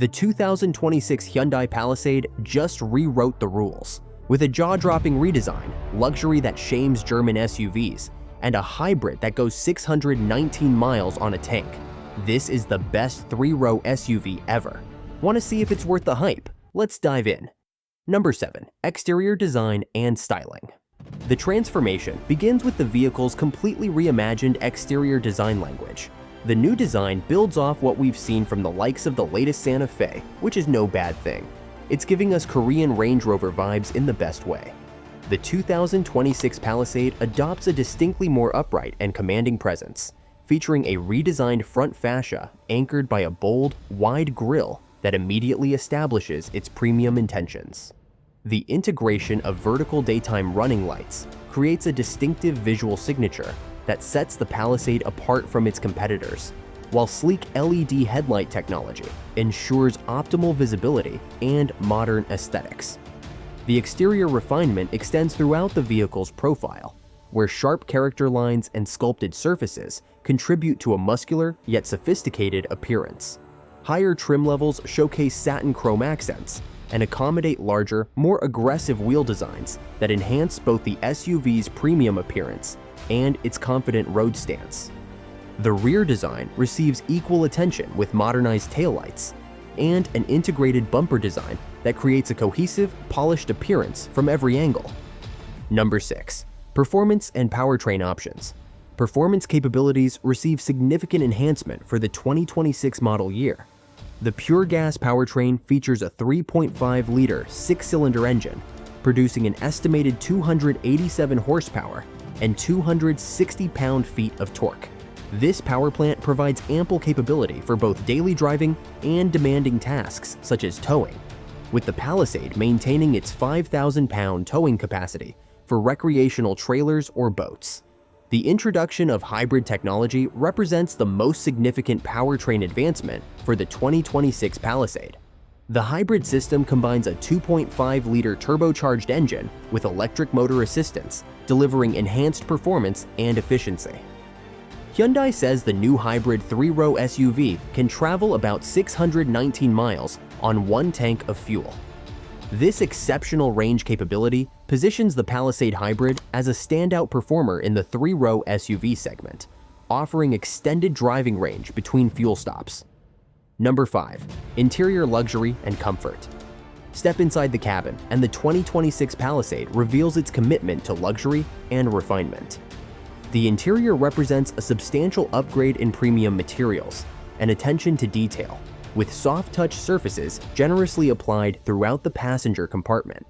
The 2026 Hyundai Palisade just rewrote the rules. With a jaw-dropping redesign, luxury that shames German SUVs, and a hybrid that goes 619 miles on a tank. This is the best three-row SUV ever. Want to see if it's worth the hype? Let's dive in. Number 7. Exterior design and styling. The transformation begins with the vehicle's completely reimagined exterior design language. The new design builds off what we've seen from the likes of the latest Santa Fe, which is no bad thing. It's giving us Korean Range Rover vibes in the best way. The 2026 Palisade adopts a distinctly more upright and commanding presence, featuring a redesigned front fascia anchored by a bold, wide grille that immediately establishes its premium intentions. The integration of vertical daytime running lights creates a distinctive visual signature that sets the Palisade apart from its competitors, while sleek LED headlight technology ensures optimal visibility and modern aesthetics. The exterior refinement extends throughout the vehicle's profile, where sharp character lines and sculpted surfaces contribute to a muscular yet sophisticated appearance. Higher trim levels showcase satin chrome accents and accommodate larger, more aggressive wheel designs that enhance both the SUV's premium appearance and its confident road stance. The rear design receives equal attention with modernized taillights and an integrated bumper design that creates a cohesive, polished appearance from every angle. Number 6. Performance and powertrain options. Performance capabilities receive significant enhancement for the 2026 model year. The pure gas powertrain features a 3.5-liter six-cylinder engine, producing an estimated 287 horsepower and 260 pound-feet of torque. This power plant provides ample capability for both daily driving and demanding tasks such as towing, with the Palisade maintaining its 5,000-pound towing capacity for recreational trailers or boats. The introduction of hybrid technology represents the most significant powertrain advancement for the 2026 Palisade. The hybrid system combines a 2.5-liter turbocharged engine with electric motor assistance, delivering enhanced performance and efficiency. Hyundai says the new hybrid three-row SUV can travel about 619 miles on one tank of fuel. This exceptional range capability positions the Palisade Hybrid as a standout performer in the three-row SUV segment, offering extended driving range between fuel stops. Number 5. Interior luxury and comfort. Step inside the cabin, and the 2026 Palisade reveals its commitment to luxury and refinement. The interior represents a substantial upgrade in premium materials and attention to detail, with soft-touch surfaces generously applied throughout the passenger compartment.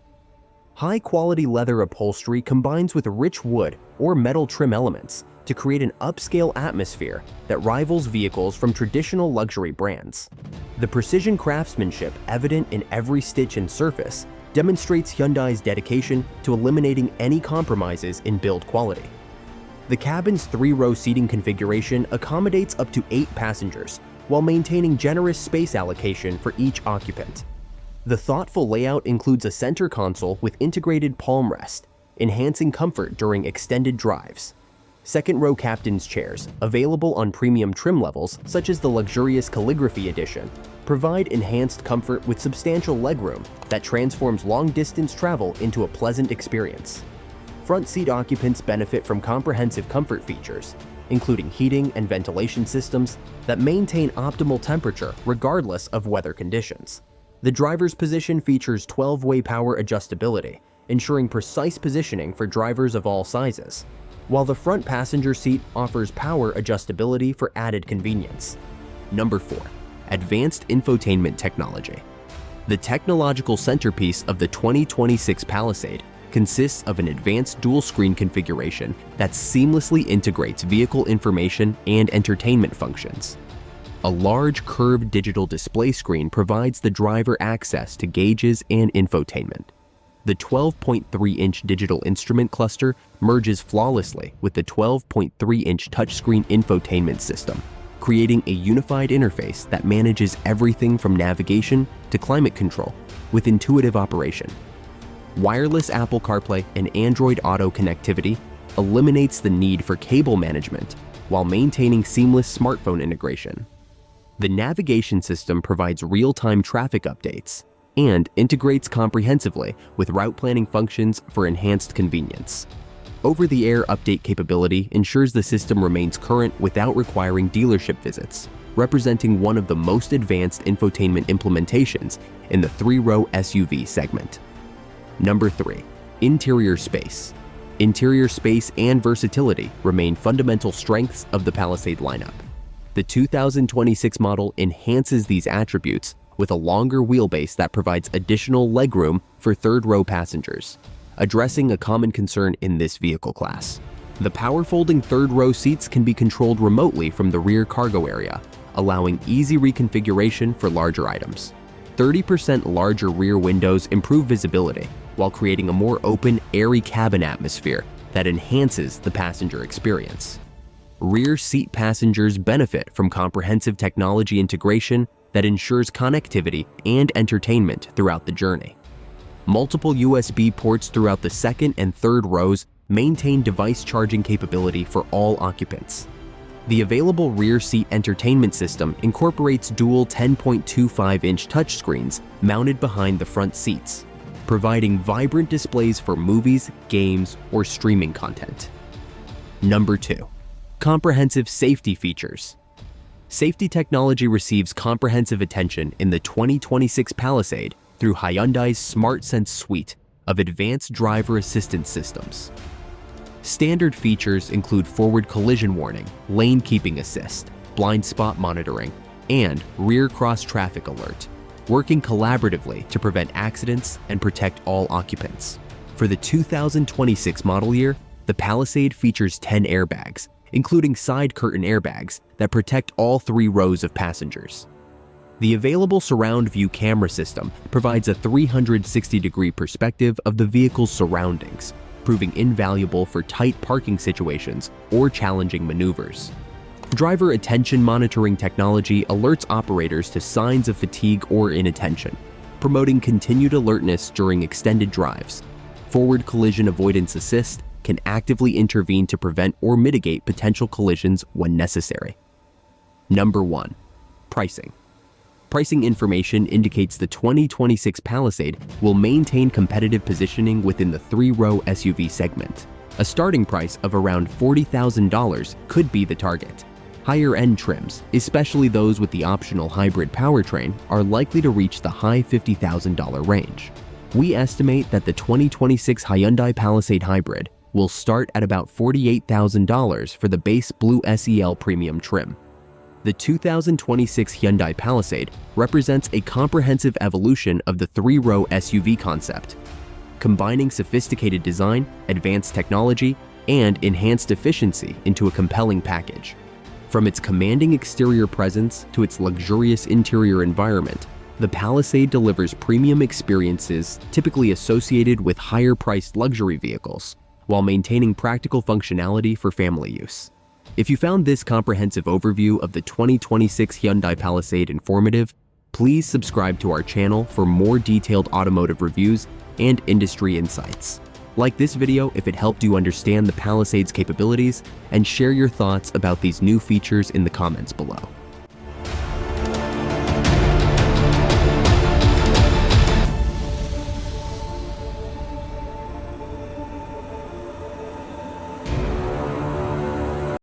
High-quality leather upholstery combines with rich wood or metal trim elements to create an upscale atmosphere that rivals vehicles from traditional luxury brands. The precision craftsmanship evident in every stitch and surface demonstrates Hyundai's dedication to eliminating any compromises in build quality. The cabin's three-row seating configuration accommodates up to 8 passengers, while maintaining generous space allocation for each occupant. The thoughtful layout includes a center console with integrated palm rest, enhancing comfort during extended drives. Second-row captain's chairs, available on premium trim levels such as the luxurious Calligraphy Edition, provide enhanced comfort with substantial legroom that transforms long-distance travel into a pleasant experience. Front seat occupants benefit from comprehensive comfort features, including heating and ventilation systems that maintain optimal temperature regardless of weather conditions. The driver's position features 12-way power adjustability, ensuring precise positioning for drivers of all sizes, while the front passenger seat offers power adjustability for added convenience. Number 4. Advanced infotainment technology. The technological centerpiece of the 2026 Palisade consists of an advanced dual-screen configuration that seamlessly integrates vehicle information and entertainment functions. A large curved digital display screen provides the driver access to gauges and infotainment. The 12.3-inch digital instrument cluster merges flawlessly with the 12.3-inch touchscreen infotainment system, creating a unified interface that manages everything from navigation to climate control with intuitive operation. Wireless Apple CarPlay and Android Auto connectivity eliminates the need for cable management while maintaining seamless smartphone integration. The navigation system provides real-time traffic updates and integrates comprehensively with route planning functions for enhanced convenience. Over-the-air update capability ensures the system remains current without requiring dealership visits, representing one of the most advanced infotainment implementations in the three-row SUV segment. Number 3. Interior space. Interior space and versatility remain fundamental strengths of the Palisade lineup. The 2026 model enhances these attributes with a longer wheelbase that provides additional legroom for third-row passengers, addressing a common concern in this vehicle class. The power-folding third-row seats can be controlled remotely from the rear cargo area, allowing easy reconfiguration for larger items. 30% larger rear windows improve visibility while creating a more open, airy cabin atmosphere that enhances the passenger experience. Rear seat passengers benefit from comprehensive technology integration that ensures connectivity and entertainment throughout the journey. Multiple USB ports throughout the second and third rows maintain device charging capability for all occupants. The available rear seat entertainment system incorporates dual 10.25-inch touchscreens mounted behind the front seats, providing vibrant displays for movies, games, or streaming content. Number 2. Comprehensive safety features. Safety technology receives comprehensive attention in the 2026 Palisade through Hyundai's SmartSense suite of advanced driver assistance systems. Standard features include forward collision warning, lane keeping assist, blind spot monitoring, and rear cross traffic alert, working collaboratively to prevent accidents and protect all occupants. For the 2026 model year, the Palisade features 10 airbags, including side curtain airbags that protect all 3 rows of passengers. The available surround view camera system provides a 360-degree perspective of the vehicle's surroundings, proving invaluable for tight parking situations or challenging maneuvers. Driver attention monitoring technology alerts operators to signs of fatigue or inattention, promoting continued alertness during extended drives. Forward collision avoidance assist can actively intervene to prevent or mitigate potential collisions when necessary. Number 1. Pricing. Pricing information indicates the 2026 Palisade will maintain competitive positioning within the 3-row SUV segment. A starting price of around $40,000 could be the target. Higher-end trims, especially those with the optional hybrid powertrain, are likely to reach the high $50,000 range. We estimate that the 2026 Hyundai Palisade Hybrid will start at about $48,000 for the base Blue SEL premium trim. The 2026 Hyundai Palisade represents a comprehensive evolution of the 3-row SUV concept, combining sophisticated design, advanced technology, and enhanced efficiency into a compelling package. From its commanding exterior presence to its luxurious interior environment, the Palisade delivers premium experiences typically associated with higher-priced luxury vehicles, while maintaining practical functionality for family use. If you found this comprehensive overview of the 2026 Hyundai Palisade informative, please subscribe to our channel for more detailed automotive reviews and industry insights. Like this video if it helped you understand the Palisade's capabilities, and share your thoughts about these new features in the comments below.